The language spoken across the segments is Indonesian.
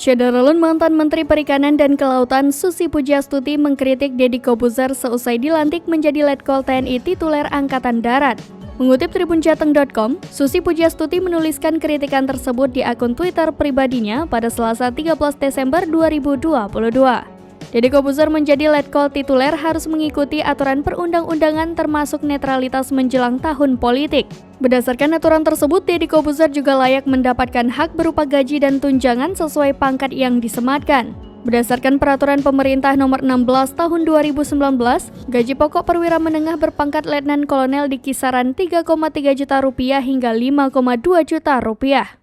Syederulun mantan Menteri Perikanan dan Kelautan Susi Pujiastuti mengkritik Deddy Kobuzer seusai dilantik menjadi Letkol TNI tituler Angkatan Darat. Mengutip tribunjateng.com, Susi Pujiastuti menuliskan kritikan tersebut di akun Twitter pribadinya pada Selasa 13 Desember 2022. Deddy Kobuzer menjadi Letkol tituler harus mengikuti aturan perundang-undangan termasuk netralitas menjelang tahun politik. Berdasarkan aturan tersebut, Deddy Kobuzer juga layak mendapatkan hak berupa gaji dan tunjangan sesuai pangkat yang disematkan. Berdasarkan peraturan pemerintah nomor 16 tahun 2019, gaji pokok perwira menengah berpangkat letnan kolonel di kisaran 3,3 juta rupiah hingga 5,2 juta rupiah.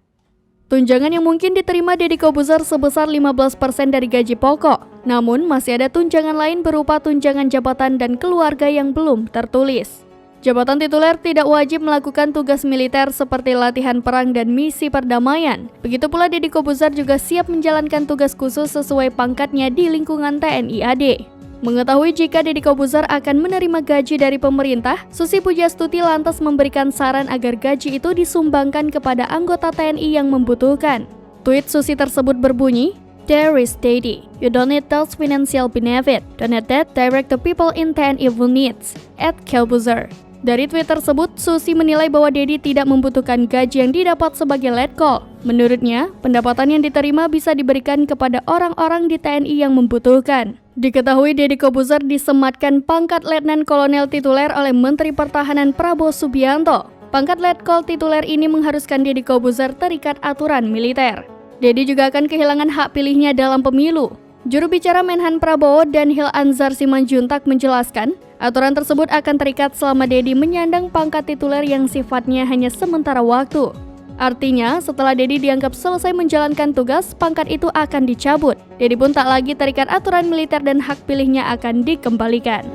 Tunjangan yang mungkin diterima Deddy Kobuzer sebesar 15% dari gaji pokok. Namun, masih ada tunjangan lain berupa tunjangan jabatan dan keluarga yang belum tertulis. Jabatan tituler tidak wajib melakukan tugas militer seperti latihan perang dan misi perdamaian. Begitu pula Deddy Kobuzer juga siap menjalankan tugas khusus sesuai pangkatnya di lingkungan TNI AD. Mengetahui jika Deddy Kobuzer akan menerima gaji dari pemerintah, Susi Pujiastuti lantas memberikan saran agar gaji itu disumbangkan kepada anggota TNI yang membutuhkan. Tweet Susi tersebut berbunyi, "There is Deddy. You don't need those financial benefit. Donate that direct to people in TNI who needs. @Kobuzer." Dari tweet tersebut, Susi menilai bahwa Deddy tidak membutuhkan gaji yang didapat sebagai letkol. Menurutnya, pendapatan yang diterima bisa diberikan kepada orang-orang di TNI yang membutuhkan. Diketahui Deddy Kobuzer disematkan pangkat letnan kolonel tituler oleh Menteri Pertahanan Prabowo Subianto. Pangkat letkol tituler ini mengharuskan Deddy Kobuzer terikat aturan militer. Deddy juga akan kehilangan hak pilihnya dalam pemilu. Juru bicara Menhan Prabowo Danhil Anzar Simanjuntak menjelaskan, aturan tersebut akan terikat selama Deddy menyandang pangkat tituler yang sifatnya hanya sementara waktu. Artinya, setelah Deddy dianggap selesai menjalankan tugas, pangkat itu akan dicabut. Deddy pun tak lagi terikat aturan militer dan hak pilihnya akan dikembalikan.